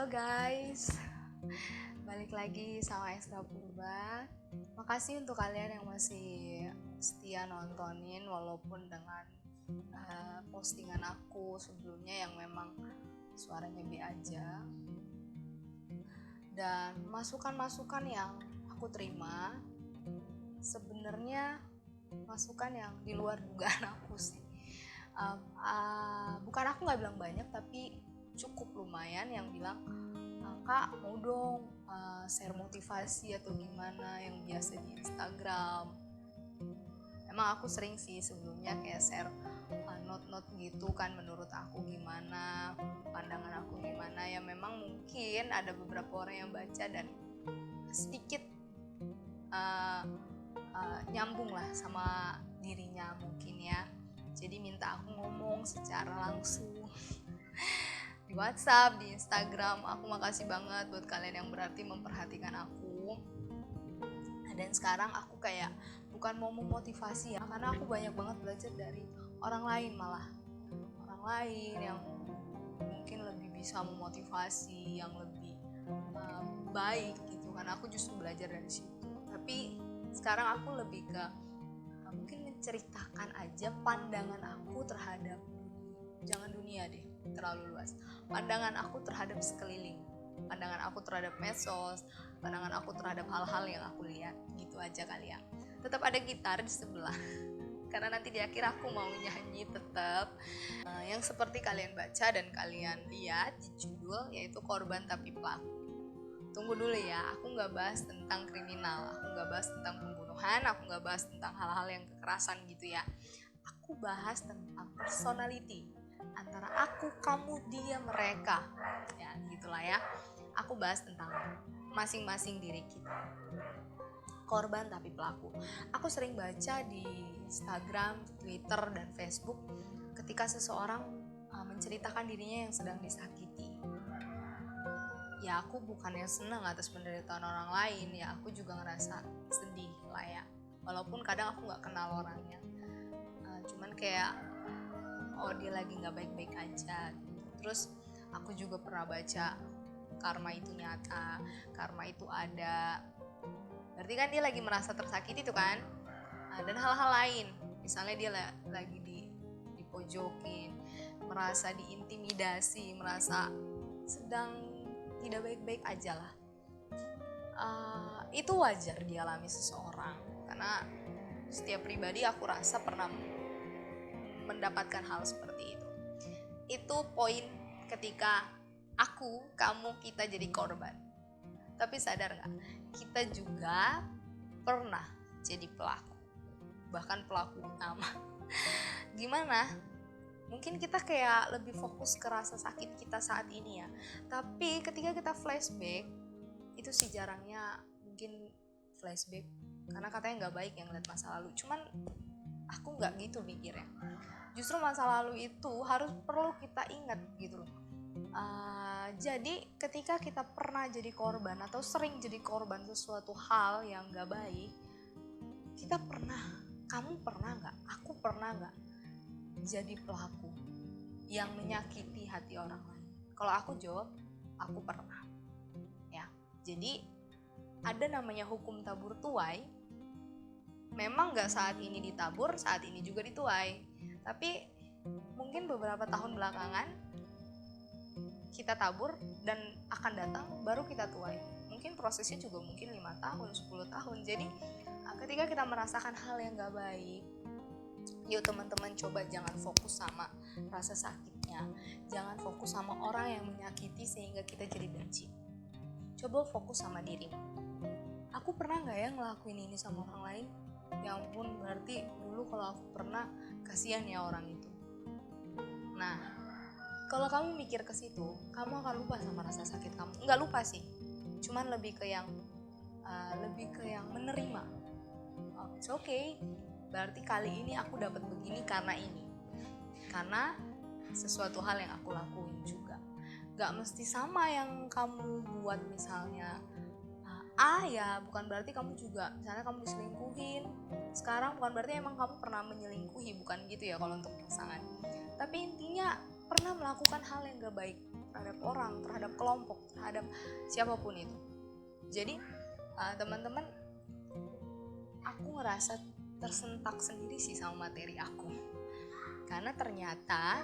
Halo guys, balik lagi sama Ekstra Purba. Makasih untuk kalian yang masih setia nontonin walaupun dengan postingan aku sebelumnya yang memang suaranya B aja. Dan masukan-masukan yang aku terima sebenarnya masukan yang di luar dugaan aku sih. Bukan aku nggak bilang banyak, tapi cukup lumayan yang bilang, kak mau dong share motivasi atau gimana yang biasa di Instagram. Emang aku sering sih sebelumnya kayak share note-note gitu kan, menurut aku gimana, pandangan aku gimana. Ya memang mungkin ada beberapa orang yang baca dan sedikit nyambung lah sama dirinya mungkin ya. Jadi minta aku ngomong secara langsung di WhatsApp, di Instagram. Aku makasih banget buat kalian yang berarti memperhatikan aku. Dan sekarang aku kayak bukan mau memotivasi ya, karena aku banyak banget belajar dari orang lain, malah orang lain yang mungkin lebih bisa memotivasi, yang lebih baik gitu kan. Aku justru belajar dari situ. Tapi sekarang aku lebih ke mungkin menceritakan aja pandangan aku terhadap jangan dunia deh, terlalu luas. Pandangan aku terhadap sekeliling, pandangan aku terhadap medsos, pandangan aku terhadap hal-hal yang aku lihat, gitu aja kali ya. Tetap ada gitar di sebelah karena nanti di akhir aku mau nyanyi tetap yang seperti kalian baca dan kalian lihat di judul, yaitu korban tapi pelaku. Tunggu dulu ya, aku nggak bahas tentang kriminal, aku nggak bahas tentang pembunuhan, aku nggak bahas tentang hal-hal yang kekerasan gitu ya. Aku bahas tentang personality, antara aku, kamu, dia, mereka, ya gitulah ya. Aku bahas tentang masing-masing diri kita, korban tapi pelaku. Aku sering baca di Instagram, Twitter, dan Facebook ketika seseorang menceritakan dirinya yang sedang disakiti. Ya aku bukannya senang atas penderitaan orang lain, ya aku juga ngerasa sedih lah ya, walaupun kadang aku nggak kenal orangnya. Cuman kayak dia lagi nggak baik-baik aja gitu. Terus aku juga pernah baca karma itu nyata, karma itu ada, berarti kan dia lagi merasa tersakiti tuh kan. Dan hal-hal lain, misalnya dia lagi dipojokin, merasa diintimidasi, merasa sedang tidak baik-baik aja lah. Itu wajar dialami seseorang, karena setiap pribadi aku rasa pernah mendapatkan hal seperti itu. Itu poin ketika aku, kamu, kita jadi korban. Tapi sadar gak, kita juga pernah jadi pelaku, bahkan pelaku utama. Gimana? Mungkin kita kayak lebih fokus ke rasa sakit kita saat ini ya, tapi ketika kita flashback, itu sih jarangnya mungkin flashback, karena katanya gak baik yang lihat masa lalu. Cuman aku gak gitu mikirnya. Justru masa lalu itu perlu kita ingat gitu loh. Jadi ketika kita pernah jadi korban atau sering jadi korban sesuatu hal yang gak baik, kita pernah, kamu pernah gak, aku pernah gak jadi pelaku yang menyakiti hati orang lain? Kalau aku jawab, aku pernah ya. Jadi ada namanya hukum tabur tuai. Memang gak saat ini ditabur, saat ini juga dituai, tapi mungkin beberapa tahun belakangan kita tabur dan akan datang baru kita tuai. Mungkin prosesnya juga mungkin 5 tahun, 10 tahun. Jadi ketika kita merasakan hal yang gak baik, yuk teman-teman coba jangan fokus sama rasa sakitnya, jangan fokus sama orang yang menyakiti sehingga kita jadi benci. Coba fokus sama dirimu. Aku pernah gak ya ngelakuin ini sama orang lain? Ya ampun, berarti dulu kalau aku pernah, kasihan ya orang itu. Nah, kalau kamu mikir ke situ, kamu akan lupa sama rasa sakit kamu. Enggak lupa sih, cuman lebih ke yang menerima. It's okay. Berarti kali ini aku dapat begini karena ini, karena sesuatu hal yang aku lakuin juga. Gak mesti sama yang kamu buat, misalnya ya bukan berarti kamu juga, misalnya kamu diselingkuhin sekarang, bukan berarti emang kamu pernah menyelingkuhi, bukan gitu ya kalau untuk pasangan. Tapi intinya pernah melakukan hal yang gak baik terhadap orang, terhadap kelompok, terhadap siapapun itu. Jadi teman-teman, aku ngerasa tersentak sendiri sih sama materi aku, karena ternyata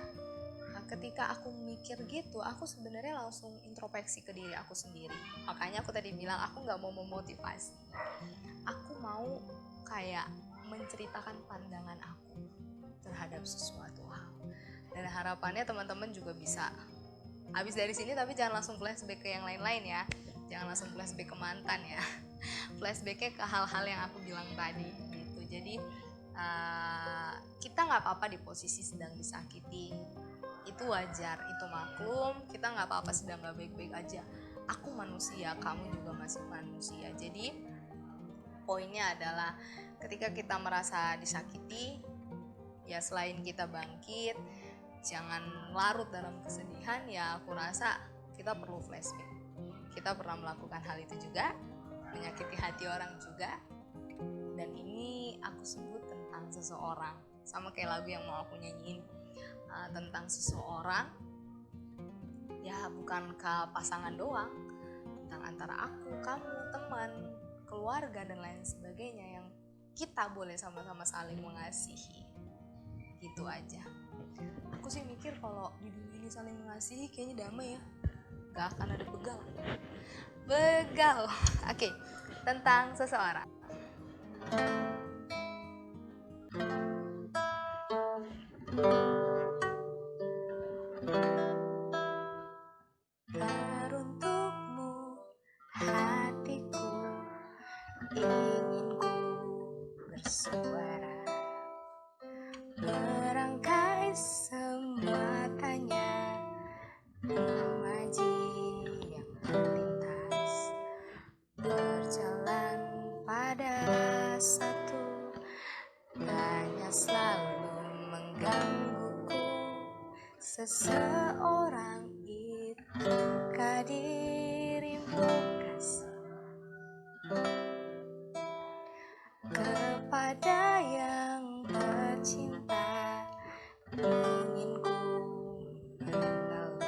ketika aku mikir gitu, aku sebenarnya langsung introspeksi ke diri aku sendiri. Makanya aku tadi bilang aku gak mau memotivasi, aku mau kayak menceritakan pandangan aku terhadap sesuatu hal. Dan harapannya teman-teman juga bisa habis dari sini tapi jangan langsung flashback ke yang lain-lain ya, jangan langsung flashback ke mantan ya, flashbacknya ke hal-hal yang aku bilang tadi gitu. Jadi kita nggak apa-apa di posisi sedang disakiti, itu wajar, itu maklum. Kita nggak apa-apa sedang nggak baik-baik aja, aku manusia, kamu juga masih manusia. Jadi poinnya adalah ketika kita merasa disakiti, ya selain kita bangkit, jangan larut dalam kesedihan. Ya aku rasa kita perlu flashback, kita pernah melakukan hal itu juga, menyakiti hati orang juga. Dan ini aku sebut tentang seseorang, sama kayak lagu yang mau aku nyanyiin, tentang seseorang. Ya bukan ke pasangan doang, tentang antara aku, kamu, teman, keluarga dan lain sebagainya, yang kita boleh sama-sama saling mengasihi. Gitu aja. Aku sih mikir kalau di dunia ini saling mengasihi kayaknya damai ya, gak akan ada begal. Oke, tentang seseorang. Teruntukmu hatiku, ingin ku bersuara, merangkai semua tanya remaja yang melintas, berjalan pada satu tanya selalu menggangguku. Seseorang itu kah dirimu kasih kepada yang tercinta, ingin ku mengeluh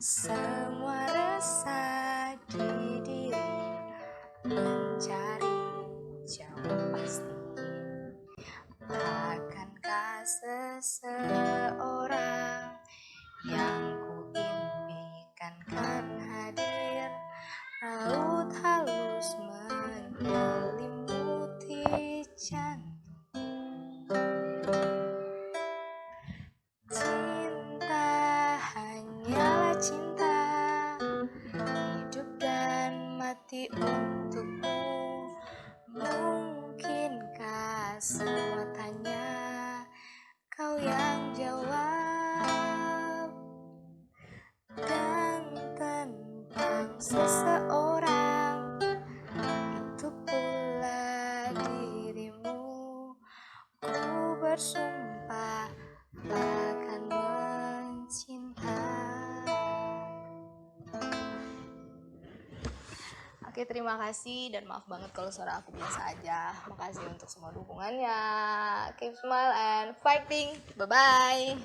semua resah di diri, mencari jawab pasti. Akankah seseorang yang ku impikan kan hadir, raut halus menyelimuti jantungku. Cinta hanyalah cinta, hidup dan mati untukmu. Mungkinkah semua tanya kau yang jawab? Dan tentang seseorang itu pula dirimu, ku bersumpah akan mencinta. Oke, terima kasih dan maaf banget kalau suara aku biasa aja. Makasih untuk semua dukungannya. Keep smile and fighting. Bye-bye.